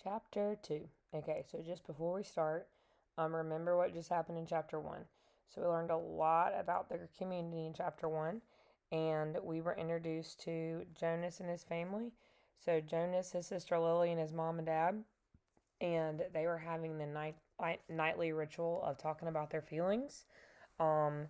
Chapter 2. Okay, so just before we start, remember what just happened in Chapter 1. So we learned a lot about their community in Chapter 1, and we were introduced to Jonas and his family. So Jonas, his sister Lily, and his mom and dad, and they were having the nightly ritual of talking about their feelings. Um,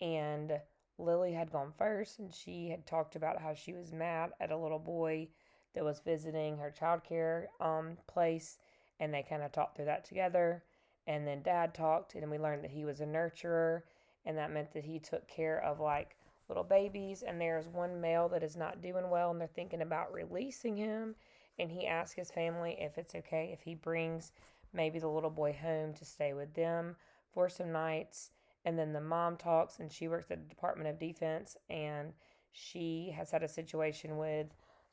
and Lily had gone first, and she had talked about how she was mad at a little boy that was visiting her childcare place, and they kind of talked through that together. And then Dad talked, and we learned that he was a nurturer, and that meant that he took care of like little babies. And there's one male that is not doing well, and they're thinking about releasing him. And he asked his family if it's okay if he brings maybe the little boy home to stay with them for some nights. And then the mom talks, and she works at the Department of Defense, and she has had a situation with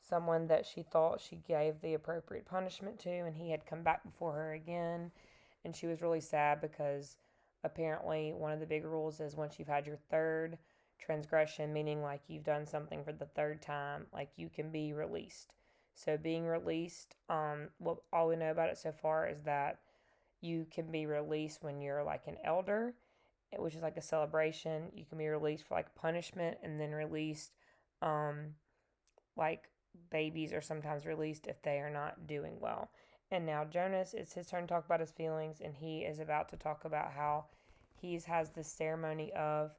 someone that she thought she gave the appropriate punishment to, and he had come back before her again. And she was really sad because apparently one of the big rules is once you've had your third transgression, meaning like you've done something for the third time, like you can be released. So being released, what all we know about it so far is that you can be released when you're like an elder, which is like a celebration. You can be released for like punishment, and then released, um, like babies are sometimes released if they are not doing well. And now Jonas, it's his turn to talk about his feelings, and he is about to talk about how he has this ceremony of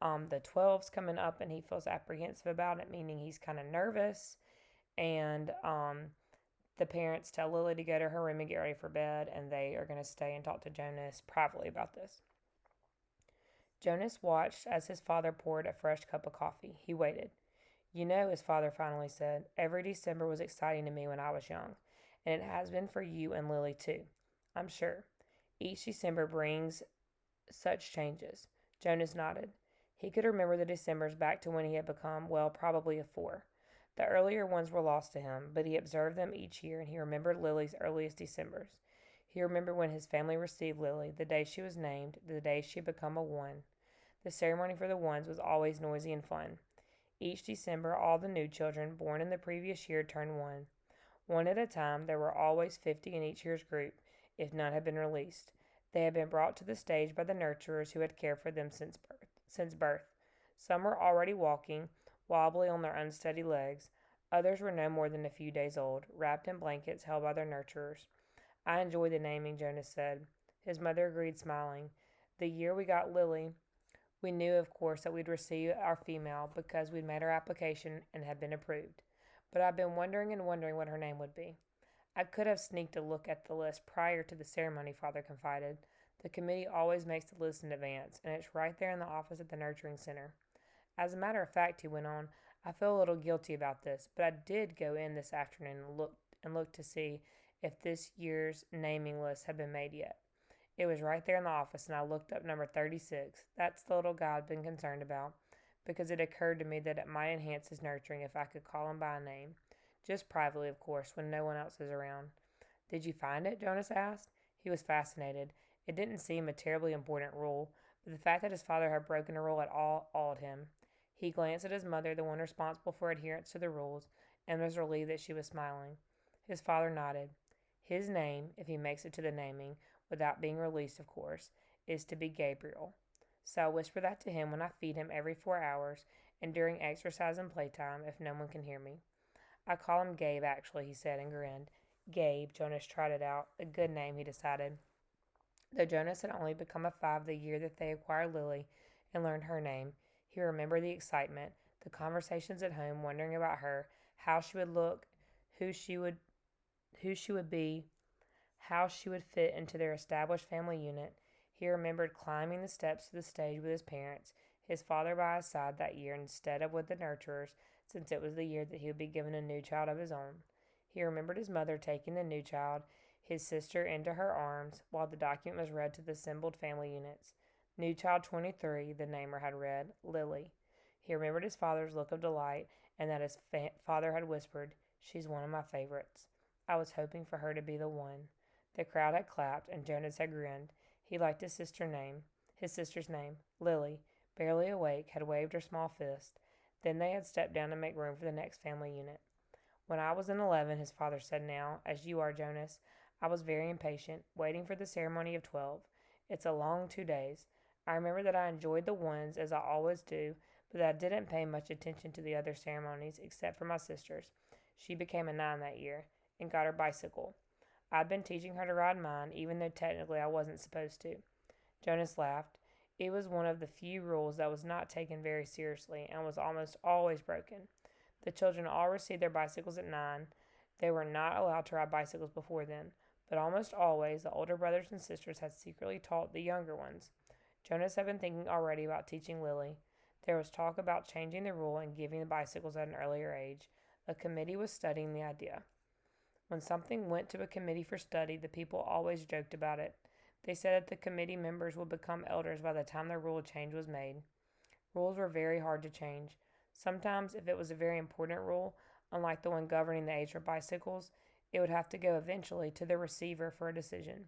the 12s coming up, and he feels apprehensive about it, meaning he's kind of nervous. And the parents tell Lily to go to her room and get ready for bed, and they are going to stay and talk to Jonas privately about this. Jonas watched as his father poured a fresh cup of coffee. He waited. You know, his father finally said, every December was exciting to me when I was young, and it has been for you and Lily too. I'm sure. Each December brings such changes. Jonas nodded. He could remember the Decembers back to when he had become, well, probably a 4. The earlier ones were lost to him, but he observed them each year, and he remembered Lily's earliest Decembers. He remembered when his family received Lily, the day she was named, the day she had become a 1. The ceremony for the 1s was always noisy and fun. Each December, all the new children born in the previous year turned 1. One at a time, there were always 50 in each year's group, if none had been released. They had been brought to the stage by the nurturers who had cared for them since birth. Some were already walking, wobbly on their unsteady legs. Others were no more than a few days old, wrapped in blankets held by their nurturers. I enjoy the naming, Jonas said. His mother agreed, smiling. The year we got Lily, we knew, of course, that we'd receive our female because we'd made our application and had been approved. But I've been wondering and wondering what her name would be. I could have sneaked a look at the list prior to the ceremony, Father confided. The committee always makes the list in advance, and it's right there in the office at the nurturing center. As a matter of fact, he went on, I feel a little guilty about this, but I did go in this afternoon and look to see if this year's naming list had been made yet. It was right there in the office, and I looked up number 36. That's the little guy I'd been concerned about, because it occurred to me that it might enhance his nurturing if I could call him by a name. Just privately, of course, when no one else is around. Did you find it? Jonas asked. He was fascinated. It didn't seem a terribly important rule, but the fact that his father had broken a rule at all awed him. He glanced at his mother, the one responsible for adherence to the rules, and was relieved that she was smiling. His father nodded. His name, if he makes it to the naming, without being released, of course, is to be Gabriel. So I'll whisper that to him when I feed him every 4 hours and during exercise and playtime if no one can hear me. I call him Gabe, actually, he said and grinned. Gabe, Jonas trotted out. A good name, he decided. Though Jonas had only become a 5 the year that they acquired Lily and learned her name, he remembered the excitement, the conversations at home, wondering about her, how she would look, who she would be, how she would fit into their established family unit. He remembered climbing the steps to the stage with his parents, his father by his side that year instead of with the nurturers, since it was the year that he would be given a new child of his own. He remembered his mother taking the new child, his sister, into her arms while the document was read to the assembled family units. New child 23, the namer had read, Lily. He remembered his father's look of delight and that his father had whispered, she's one of my favorites. I was hoping for her to be the one. The crowd had clapped, and Jonas had grinned. He liked his sister's name. Lily, barely awake, had waved her small fist. Then they had stepped down to make room for the next family unit. When I was in 11, his father said now, as you are, Jonas, I was very impatient, waiting for the ceremony of 12. It's a long 2 days. I remember that I enjoyed the ones, as I always do, but that I didn't pay much attention to the other ceremonies, except for my sister's. She became a 9 that year, and got her bicycle. I'd been teaching her to ride mine, even though technically I wasn't supposed to. Jonas laughed. It was one of the few rules that was not taken very seriously, and was almost always broken. The children all received their bicycles at 9. They were not allowed to ride bicycles before then, but almost always the older brothers and sisters had secretly taught the younger ones. Jonas had been thinking already about teaching Lily. There was talk about changing the rule and giving the bicycles at an earlier age. A committee was studying the idea. When something went to a committee for study, the people always joked about it. They said that the committee members would become elders by the time the rule change was made. Rules were very hard to change. Sometimes, if it was a very important rule, unlike the one governing the age for bicycles, it would have to go eventually to the receiver for a decision.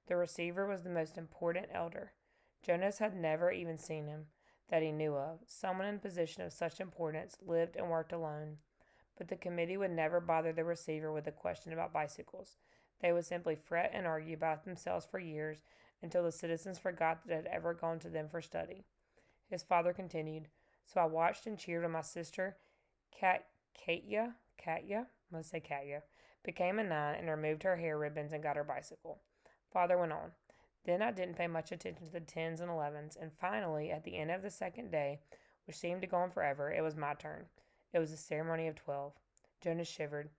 The receiver was the most important elder. Jonas had never even seen him, that he knew of. Someone in a position of such importance lived and worked alone. But the committee would never bother the receiver with a question about bicycles. They would simply fret and argue about it themselves for years until the citizens forgot that it had ever gone to them for study. His father continued, so I watched and cheered when my sister, Katya, I'm going to say Katya, became a 9 and removed her hair ribbons and got her bicycle. Father went on. Then I didn't pay much attention to the 10s and 11s, and finally, at the end of the second day, which seemed to go on forever, it was my turn. It was the ceremony of 12. Jonas shivered.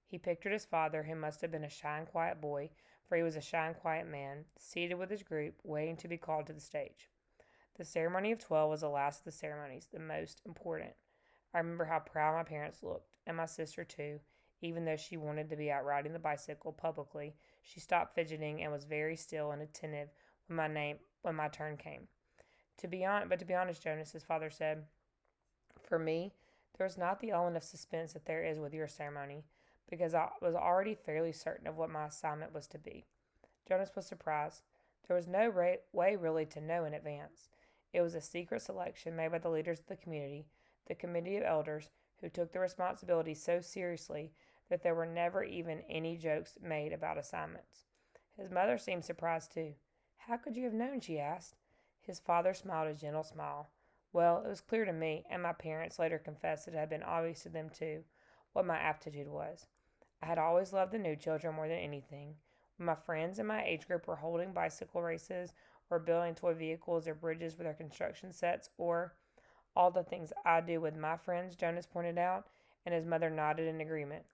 He pictured his father, who must have been a shy and quiet boy, for he was a shy and quiet man, seated with his group, waiting to be called to the stage. The ceremony of 12 was the last of the ceremonies, the most important. I remember how proud my parents looked, and my sister too. Even though she wanted to be out riding the bicycle publicly, she stopped fidgeting and was very still and attentive when my turn came. To be honest, Jonas, his father said, for me, there was not the element of suspense that there is with your ceremony, because I was already fairly certain of what my assignment was to be. Jonas was surprised. There was no way really to know in advance. It was a secret selection made by the leaders of the committee of elders, who took the responsibility so seriously that there were never even any jokes made about assignments. His mother seemed surprised too. How could you have known? She asked. His father smiled a gentle smile. Well, it was clear to me, and my parents later confessed it had been obvious to them too, what my aptitude was. I had always loved the new children more than anything. When my friends in my age group were holding bicycle races, or building toy vehicles or bridges with their construction sets, or all the things I do with my friends, Jonas pointed out, and his mother nodded in agreement.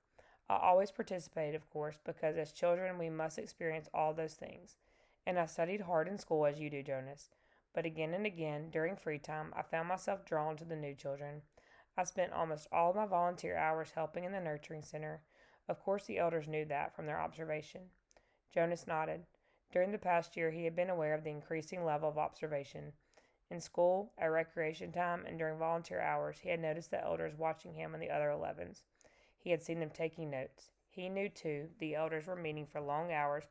I always participated, of course, because as children we must experience all those things. And I studied hard in school as you do, Jonas. But again and again, during free time, I found myself drawn to the new children. I spent almost all of my volunteer hours helping in the nurturing center. Of course, the elders knew that from their observation. Jonas nodded. During the past year, he had been aware of the increasing level of observation. In school, at recreation time, and during volunteer hours, he had noticed the elders watching him and the other 11s. He had seen them taking notes. He knew, too, the elders were meeting for long hours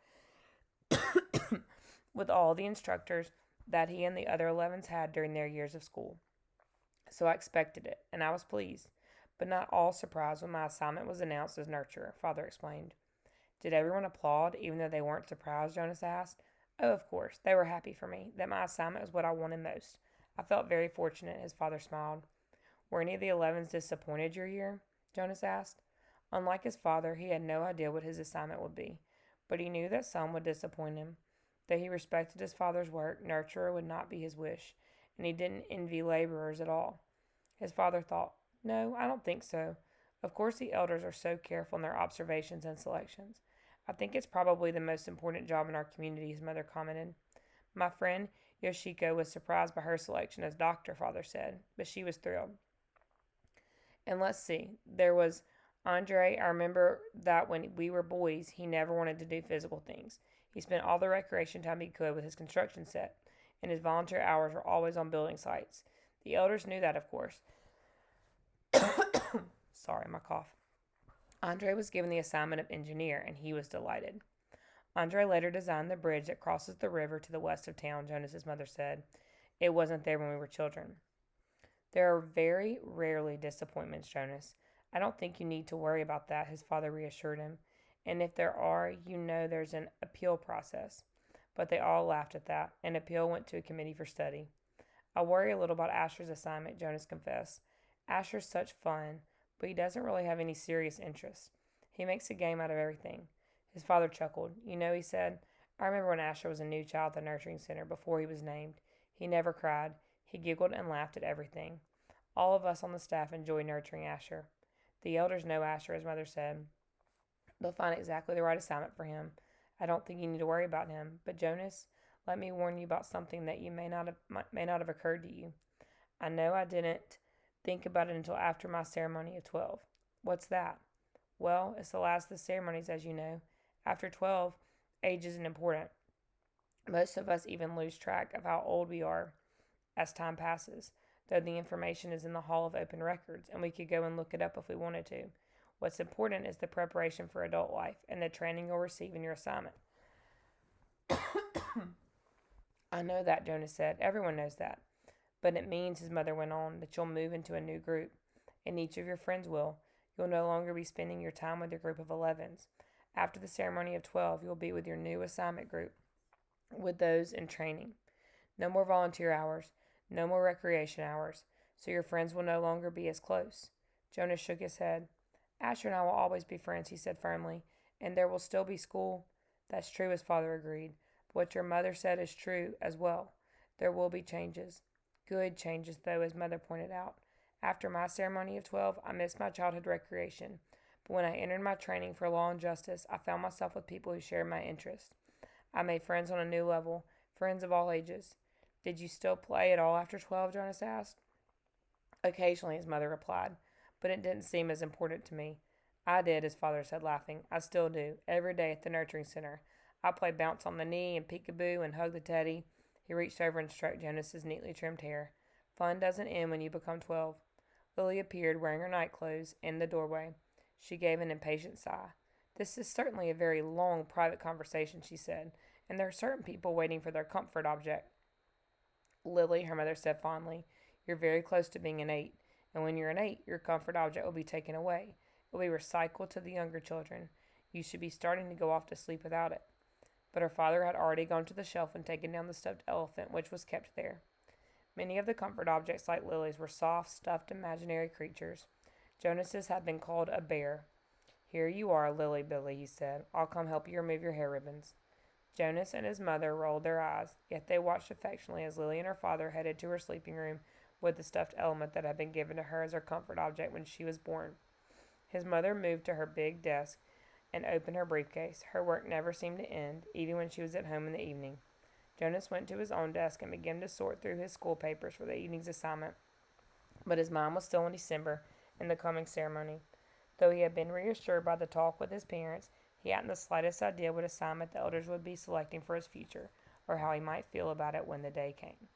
with all the instructors that he and the other 11s had during their years of school. So I expected it, and I was pleased, but not all surprised when my assignment was announced as nurturer, Father explained. Did everyone applaud, even though they weren't surprised? Jonas asked. Oh, of course. They were happy for me, that my assignment was what I wanted most. I felt very fortunate, his father smiled. Were any of the 11s disappointed your year? Jonas asked. Unlike his father, he had no idea what his assignment would be, but he knew that some would disappoint him. Though he respected his father's work, nurturer would not be his wish, and he didn't envy laborers at all. His father thought, no, I don't think so. Of course the elders are so careful in their observations and selections. I think it's probably the most important job in our community, his mother commented. My friend Yoshiko was surprised by her selection as doctor, Father said, but she was thrilled. And let's see, there was Andre. I remember that when we were boys, he never wanted to do physical things. He spent all the recreation time he could with his construction set, and his volunteer hours were always on building sites. The elders knew that, of course. Sorry, my cough. Andre was given the assignment of engineer, and he was delighted. Andre later designed the bridge that crosses the river to the west of town, Jonas's mother said. It wasn't there when we were children. There are very rarely disappointments, Jonas. I don't think you need to worry about that, his father reassured him. And if there are, you know there's an appeal process. But they all laughed at that. An appeal went to a committee for study. I worry a little about Asher's assignment, Jonas confessed. Asher's such fun, but he doesn't really have any serious interest. He makes a game out of everything. His father chuckled. You know, he said, I remember when Asher was a new child at the nurturing center before he was named. He never cried. He giggled and laughed at everything. All of us on the staff enjoy nurturing Asher. The elders know Asher, his mother said. They'll find exactly the right assignment for him. I don't think you need to worry about him. But Jonas, let me warn you about something that may not have occurred to you. I know I didn't think about it until after my ceremony of 12. What's that? Well, it's the last of the ceremonies, as you know. After 12, age isn't important. Most of us even lose track of how old we are as time passes, though the information is in the Hall of Open Records, and we could go and look it up if we wanted to. What's important is the preparation for adult life and the training you'll receive in your assignment. I know that, Jonas said. Everyone knows that. But it means, his mother went on, that you'll move into a new group, and each of your friends will. You'll no longer be spending your time with your group of 11s. After the ceremony of 12, you'll be with your new assignment group, with those in training. No more volunteer hours, no more recreation hours, so your friends will no longer be as close. Jonas shook his head. Asher and I will always be friends, he said firmly, and there will still be school. That's true, his father agreed. But what your mother said is true as well. There will be changes. Good changes, though, as mother pointed out. After my ceremony of 12, I missed my childhood recreation. But when I entered my training for law and justice, I found myself with people who shared my interests. I made friends on a new level, friends of all ages. Did you still play at all after 12, Jonas asked. Occasionally, his mother replied, but it didn't seem as important to me. I did, his father said, laughing. I still do, every day at the nurturing center. I play bounce on the knee and peekaboo and hug the teddy. He reached over and stroked Jonas's neatly trimmed hair. Fun doesn't end when you become 12. Lily appeared, wearing her night clothes, in the doorway. She gave an impatient sigh. This is certainly a very long private conversation, she said, and there are certain people waiting for their comfort object. Lily, her mother said fondly, you're very close to being an 8, and when you're an 8, your comfort object will be taken away. It will be recycled to the younger children. You should be starting to go off to sleep without it. But her father had already gone to the shelf and taken down the stuffed elephant, which was kept there. Many of the comfort objects, like Lily's, were soft, stuffed, imaginary creatures. Jonas's had been called a bear. Here you are, Lily Billy, he said. I'll come help you remove your hair ribbons. Jonas and his mother rolled their eyes, yet they watched affectionately as Lily and her father headed to her sleeping room with the stuffed elephant that had been given to her as her comfort object when she was born. His mother moved to her big desk and opened her briefcase. Her work never seemed to end, even when she was at home in the evening. Jonas went to his own desk and began to sort through his school papers for the evening's assignment. But his mind was still in December and the coming ceremony. Though he had been reassured by the talk with his parents, he hadn't the slightest idea what assignment the elders would be selecting for his future, or how he might feel about it when the day came.